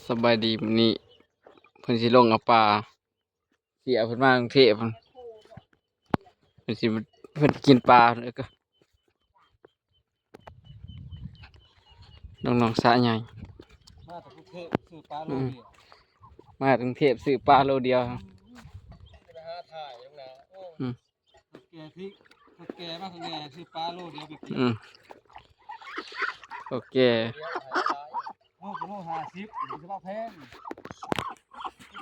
สบายดีมื้อนี้เพิ่นสิลงเอาปลาเสียเพิ่นมากรุงเทพเพิ่นสิเพิ่นกินปลาแล้วก็น้องๆสระใหญ่มาจากกรุงเทพซื้อปลาโลอืมเดียวมากรุงเทพซื้อปลาโลเดียวครับไปหาถ่ายยังนะโอ้อืมถ้าแกพี่ถ้าแกมาข้างในซื้อปลาโลเดียวไปกินอืมโอเคเดียวหายหลายโอ้โห50มันจะว่าแพง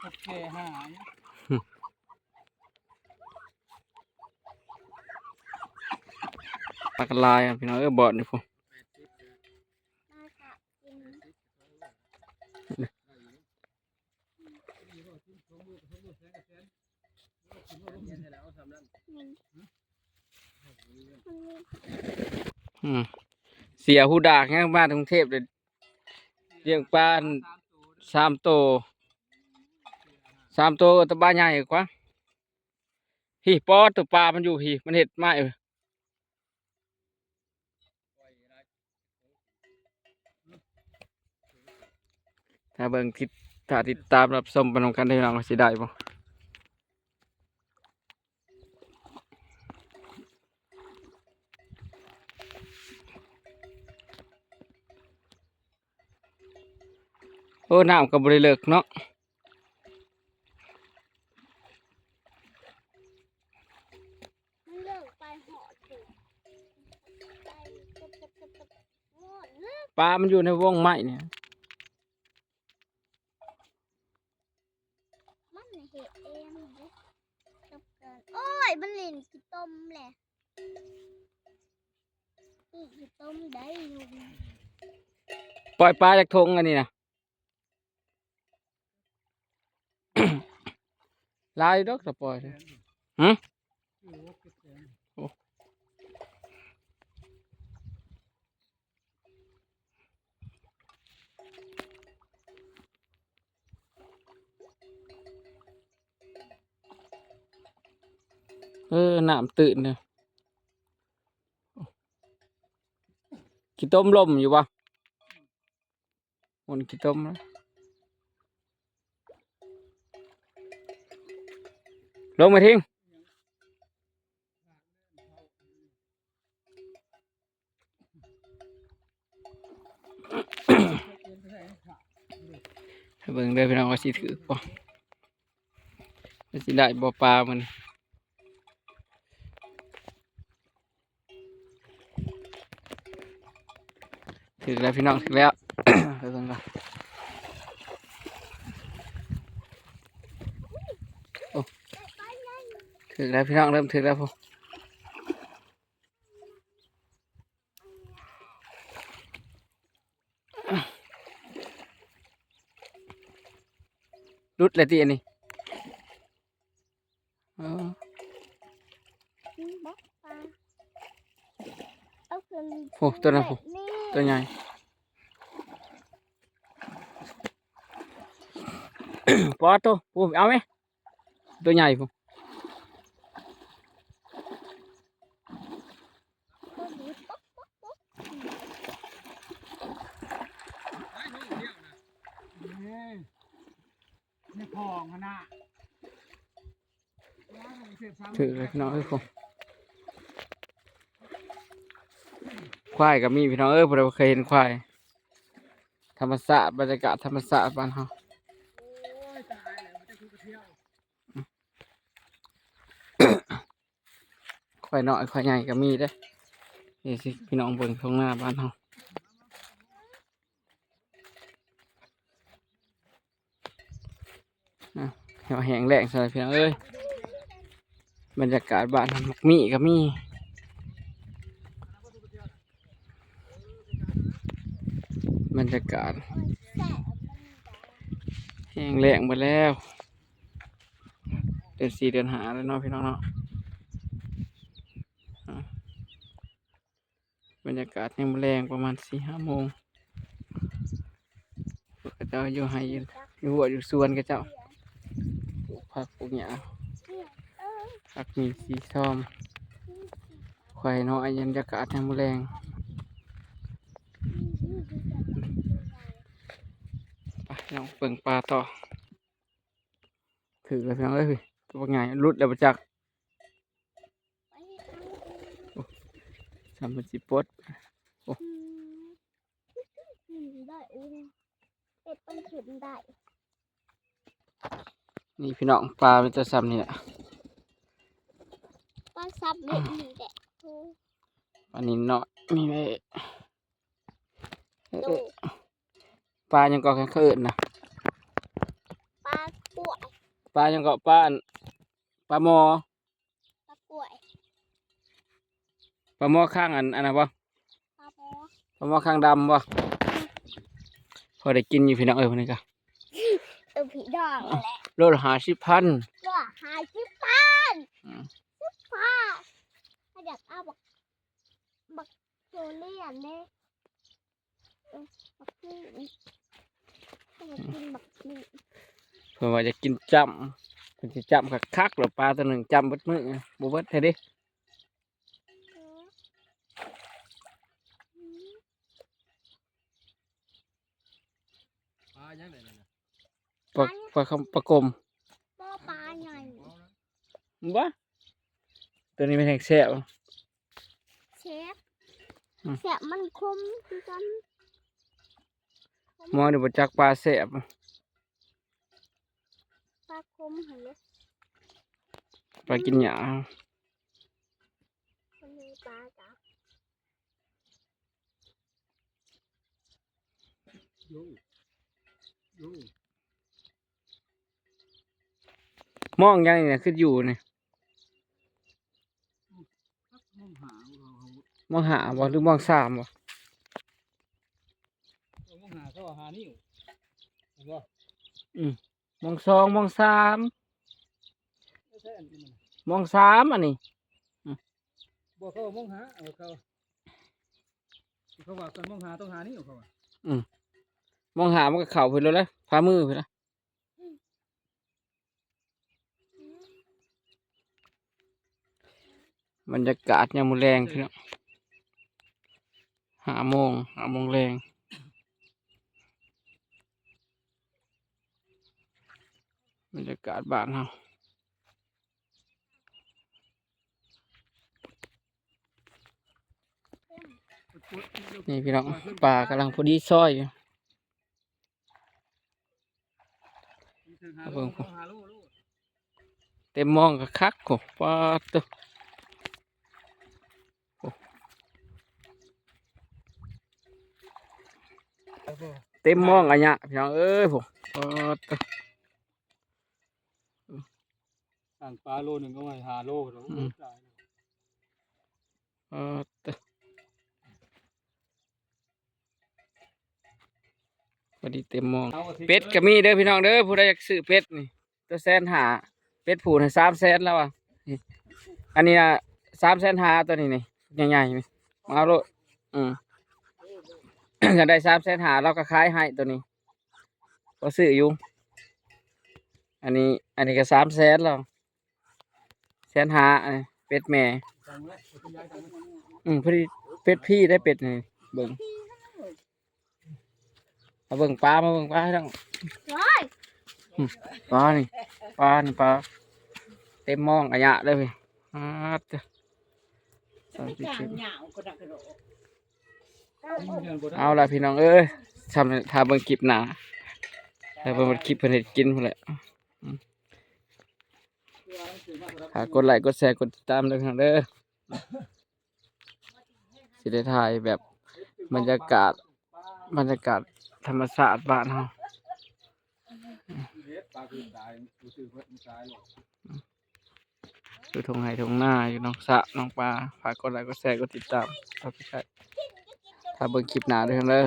ถ้าแกหายปลากระลายครับพี่น้องบ่อนนี่พุ่นอืมเสียหูดากเนี่ยมากรุงเทพเลยเลี้ยงปลา3 ตัว3 ตัวตะบะใหญ่กว่าพี่ปอตัวปลามันอยู่พี่มันเห็ดไม้ถ้าเบิ่งถ้าติดตามรับชมไปนำกันได้พี่น้องว่าสิได้บ่โอ้น้ำก็บ่ได้เลิกเนาะมันเลิกไปหอดถึงไปกับงอดนะ ปลามันอยู่ในวงไม้เนี่ย มันเห็ดเองดิกับกันโอ้ยมันเล่นขี้ต้มแหละนี่ขี้ต้มได้ลุง ปล่อยปลาจากทงอันนี้นะ ลายดอกจะปล่อยเลยหืมโอ้น้ำตื่นเนี่ยขี้ต้มลมอยู่ปะมันขี้ต้มแล้วลงมาทิ้งให้เบิ่งเด้อพี่น้องว่าสิถือป่ะว่าสิได้บ่ปลามันถือแล้วพี่น้องถือแล้ว เดี๋ยวกันก่อนโอ้ถือแล้วพี่น้องเริ่มถือแล้วพอรุดเลยที่อันนี้อ๋อ บักปลาเอาขึ้น โอ้ตัวนั้นโอ้ นี่ ตัวใหญ่ ปอตัวปูเอาไหมตัวใหญ่ปู ตัวนี้ป๊อกป๊อกป๊อก นี่พองนะ ถือเลยพี่น้องเอ้ยผมควายกับมีพี่น้องเอ้ยผมเคยเห็นควายธรรมชาติบรรยากาศธรรมชาติบ้านเฮา โอ้ยตายแล้วมันจะคือกระเที่ยว ควายน้อยควายใหญ่ก็มีเด้อนี่สิพี่น้องเบิ่งท้องหน้าบ้านเฮาเหี่ยวแห้งแล้งใส่พี่น้องเอ้ยบรรยากาศบ้านเฮามักมีก็มีบรรยากาศ แสบมัน แห้งแล้งหมดแล้วเดือน4เดือน5แล้วเนาะพี่น้องเนาะบรรยากาศยังแรงประมาณ4-5 โมงพวกเจ้าอยู่ให้อยู่หัวอยู่สวนกับเจ้าปลูกผักปลูกหญ้าผักมีสีส้มควายน้อยบรรยากาศยังแรงไป น้องเปิงปลาต่อถือเลยพี่น้องเอ้ยตัวใหญ่รุดแล้วประจัก ไปทาง ทำเป็นสิปด อืมได้เป็ดต้องขึ้นได้ นี่พี่น้องปลาเป็นตัวซ้ำนี่แหละ ปลาซับเบ็ดนี่แหละโอ้ อันนี้เนาะนี่เลย โต ปลายังเกาะกันเขาเอิ้นนะ ปลากล้วย ปลายังเกาะปลาอันปลาหมอ ปลากล้วย ปลาหมอข้างอันอันนั้นบ่ ปลาหมอ ปลาหมอข้างดำบ่พอได้กินอยู่พี่น้องเอ้ยวันนี้ก็ ผีดองแหละ โลละ50,000 ก็หายชิบพันป้าถ้าอยากเอาบักโซเลียนเนี่ยบักนี่ถ้าอยากกินบักนี่ เพิ่นว่าจะกินจำเพิ่นสิจำคักๆหรือปลาตัวหนึ่งจำเบิดมื้อบ่เบิดแท้เด้ ปลายังไงนะ ปลากลม ป้อปลาใหญ่ บ่ตัวนี้เป็นแห้งแซ่บ เชฟเสียมันคมคือกัน หมอนี่บ่จักปลาแซ่บ ปลาคมเห็นไหม ปลากินหญ้า มันมีปลาจ้ะ โย่โย่ มองยังนี่น่ะคืออยู่นี่ มองหาเขา มองหาบ่หรือมองสามบ่ มองหาเขาหานิ้วเห็นบ่ มองสองมองสาม ไม่ใช่อันนี้มัน มองสามอันนี้ บ่เขามองหาเขาว่ากันมองหาต้องหานิ้วเขาว่าม องหามันก็เข้าไปแล้วแหละฝ่ามือไปแล้วบรรยากาศยามมื้อแลงพี่น้อง5 โมงแลงบรรยากาศบ้านเฮานี่พี่น้องป่ากำลังพอดีซอยอยู่ หาลูก เต็มมองก็คักโหปาดตัวเต็มมองอันเนี้ยพี่น้องเอ้ยผมปาดตัว สั่งปลาโลหนึ่งก็มาหาโลแล้ว ปาดตัวพอดีเต็มมองเป็ดก็มีเด้อพี่น้องเด้อผู้ใดอยากซื้อเป็ดนี่ตัว150,000เป็ดผูน่ะ300,000แล้วอ่ะนี่อันนี้น่ะ350,000ตัวนี้นี่ใหญ่ๆนี่มาเอาโลดก็ได้350,000เราก็ขายให้ตัวนี้ก็ซื้ออยู่อันนี้ก็300,000แล้ว150,000อันนี้เป็ดแม่พอดีเป็ดพี่ได้เป็ดนี่เบิ่งมาเบิ่งปลาให้ทั้ง ร้อย ปลานี่ปลาเต็มหม้องอะยะเลยพี่จ้ะเอาล่ะพี่น้องเอ้ยทำเบิ่งคลิปหนาถ้าเบิ่งคลิปเพิ่นเฮ็ดกินพุ่นแหละฝากกดไลค์กดแชร์กดติดตามด้วยพี่น้องเด้อสิได้ถ่ายแบบบรรยากาศธรรมชาติบ้านเฮาอยู่ทงไห่ทงหน้าอยู่น้องสะน้องปลาฝากกดไลค์กดแชร์กดติดตามถ้าเบิ่งคลิปหน้าด้วยกันเด้อ